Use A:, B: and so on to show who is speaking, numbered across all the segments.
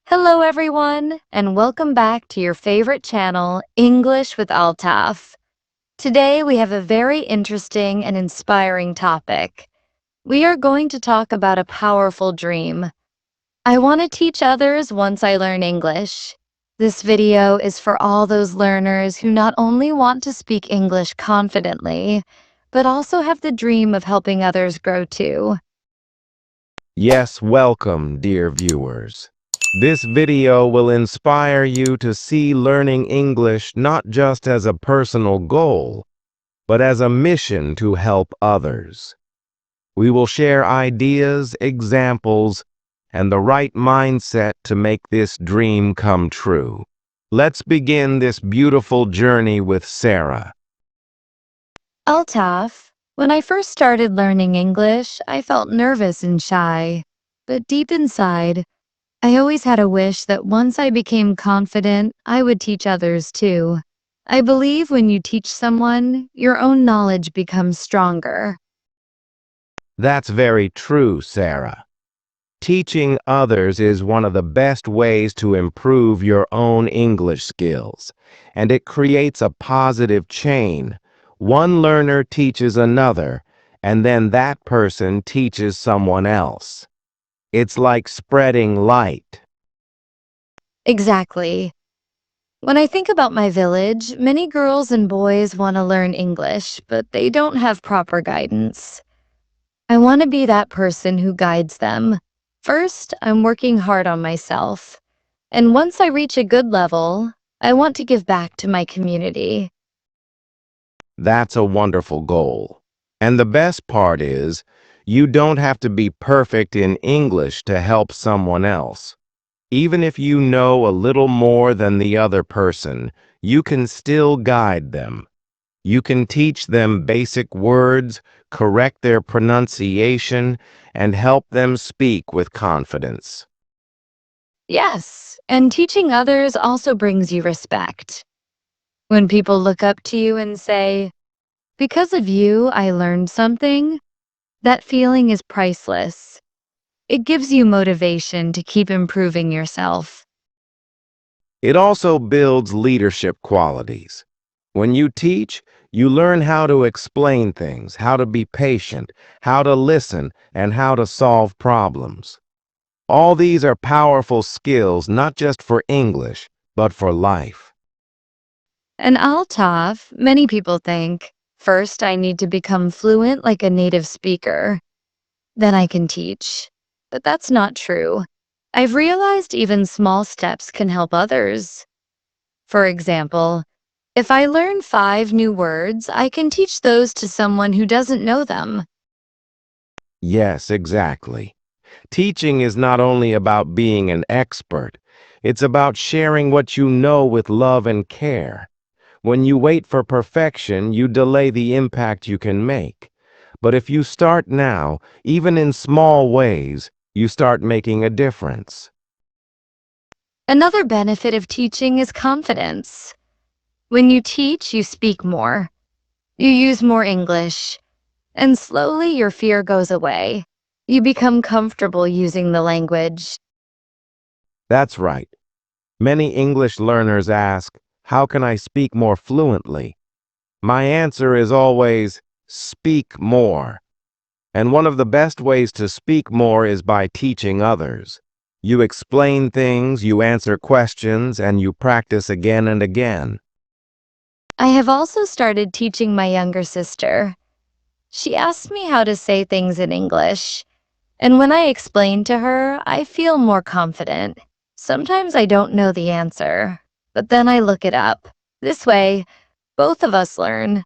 A: Hello, everyone, and welcome back to your favorite channel, English with Altaf. Today, we have a very interesting and inspiring topic. We are going to talk about a powerful dream. I want to teach others once I learn English. This video is for all those learners who not only want to speak English confidently, but also have the dream of helping others grow too.
B: Yes, welcome, dear viewers. This video will inspire you to see learning English not just as a personal goal, but as a mission to help others. We will share ideas, examples, and the right mindset to make this dream come true. Let's begin this beautiful journey with Sarah.
A: Altaf, when I first started learning English, I felt nervous and shy. But deep inside, I always had a wish that once I became confident, I would teach others too. I believe when you teach someone, your own knowledge becomes stronger.
B: That's very true, Sarah. Teaching others is one of the best ways to improve your own English skills, and it creates a positive chain. One learner teaches another, and then that person teaches someone else. It's like spreading light.
A: Exactly. When I think about my village, many girls and boys want to learn English, but they don't have proper guidance. I want to be that person who guides them. First, I'm working hard on myself. And once I reach a good level, I want to give back to my community.
B: That's a wonderful goal. And the best part is, you don't have to be perfect in English to help someone else. Even if you know a little more than the other person, you can still guide them. You can teach them basic words, correct their pronunciation, and help them speak with confidence.
A: Yes, and teaching others also brings you respect. When people look up to you and say, "Because of you, I learned something," that feeling is priceless. It gives you motivation to keep improving yourself.
B: It also builds leadership qualities. When you teach, you learn how to explain things, how to be patient, how to listen, and how to solve problems. All these are powerful skills not just for English, but for life.
A: And Altaf, many people think, first I need to become fluent like a native speaker, then I can teach. But that's not true. I've realized even small steps can help others. For example, if I learn 5 new words, I can teach those to someone who doesn't know them.
B: Yes, exactly. Teaching is not only about being an expert, it's about sharing what you know with love and care. When you wait for perfection, you delay the impact you can make. But if you start now, even in small ways, you start making a difference.
A: Another benefit of teaching is confidence. When you teach, you speak more. You use more English. And slowly your fear goes away. You become comfortable using the language.
B: That's right. Many English learners ask, how can I speak more fluently? My answer is always, speak more. And one of the best ways to speak more is by teaching others. You explain things, you answer questions, and you practice again and again.
A: I have also started teaching my younger sister. She asks me how to say things in English, and when I explain to her, I feel more confident. Sometimes I don't know the answer, but then I look it up. This way, both of us learn.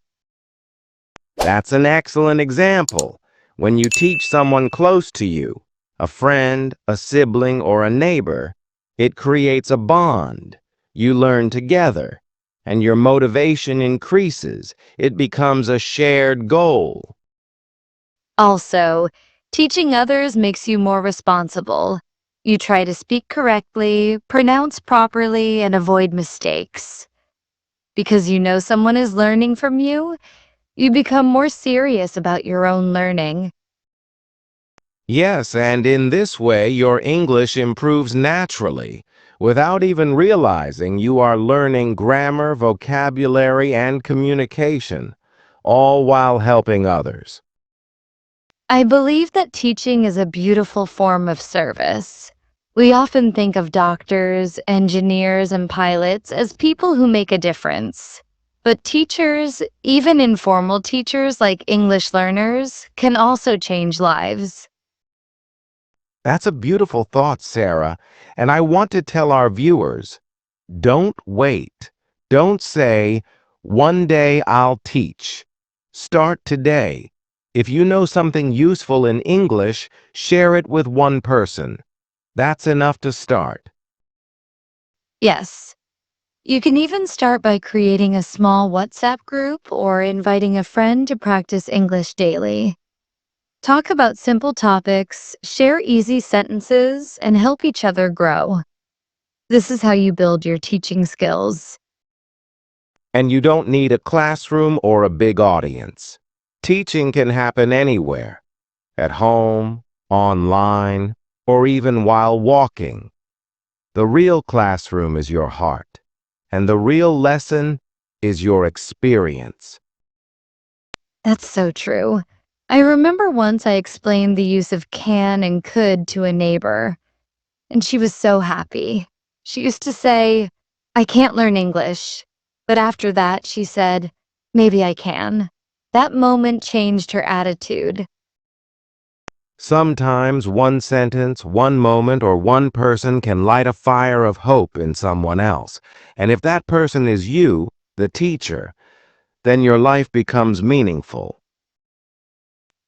B: That's an excellent example. When you teach someone close to you, a friend, a sibling, or a neighbor, it creates a bond. You learn together, and your motivation increases. It becomes a shared goal.
A: Also, teaching others makes you more responsible. You try to speak correctly, pronounce properly, and avoid mistakes. Because you know someone is learning from you, you become more serious about your own learning.
B: Yes, and in this way, your English improves naturally, without even realizing you are learning grammar, vocabulary, and communication, all while helping others.
A: I believe that teaching is a beautiful form of service. We often think of doctors, engineers, and pilots as people who make a difference. But teachers, even informal teachers like English learners, can also change lives.
B: That's a beautiful thought, Sarah, and I want to tell our viewers, don't wait. Don't say, one day I'll teach. Start today. If you know something useful in English, share it with one person. That's enough to start.
A: Yes, you can even start by creating a small WhatsApp group or inviting a friend to practice English daily. Talk about simple topics, share easy sentences, and help each other grow. This is how you build your teaching skills.
B: And you don't need a classroom or a big audience. Teaching can happen anywhere, at home, online, or even while walking. The real classroom is your heart, and the real lesson is your experience.
A: That's so true. I remember once I explained the use of can and could to a neighbor, and she was so happy. She used to say, I can't learn English. But after that, she said, maybe I can. That moment changed her attitude.
B: Sometimes one sentence, one moment, or one person can light a fire of hope in someone else. And if that person is you, the teacher, then your life becomes meaningful.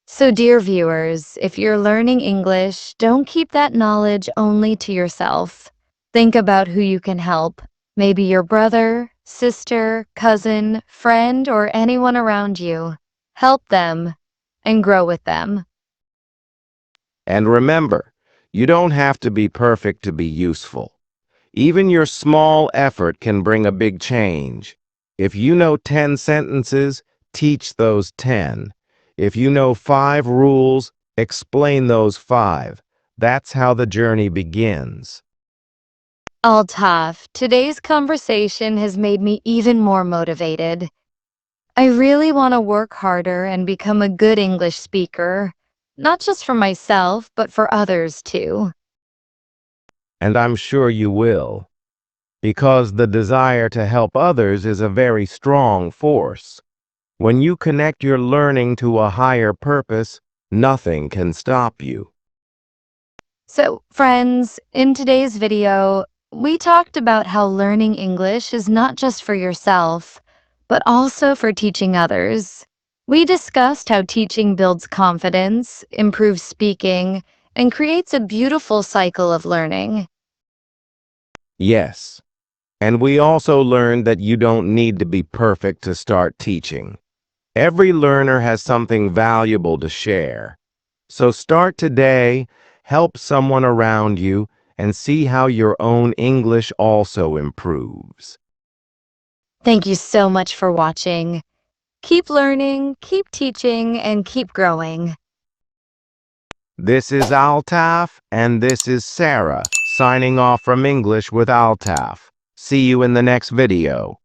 A: So, dear viewers, if you're learning English, don't keep that knowledge only to yourself. Think about who you can help. Maybe your brother, sister, cousin, friend, or anyone around you. Help them and grow with them.
B: And remember, you don't have to be perfect to be useful. Even your small effort can bring a big change. If you know 10 sentences, teach those 10. If you know 5 rules, explain those 5. That's how the journey begins.
A: Altaf, today's conversation has made me even more motivated. I really want to work harder and become a good English speaker, not just for myself, but for others too.
B: And I'm sure you will, because the desire to help others is a very strong force. When you connect your learning to a higher purpose, nothing can stop you.
A: So, friends, in today's video, we talked about how learning English is not just for yourself, but also for teaching others. We discussed how teaching builds confidence, improves speaking, and creates a beautiful cycle of learning.
B: Yes. And we also learned that you don't need to be perfect to start teaching. Every learner has something valuable to share. So start today, help someone around you, and see how your own English also improves.
A: Thank you so much for watching. Keep learning, keep teaching, and keep growing.
B: This is Altaf, and this is Sarah, signing off from English with Altaf. See you in the next video.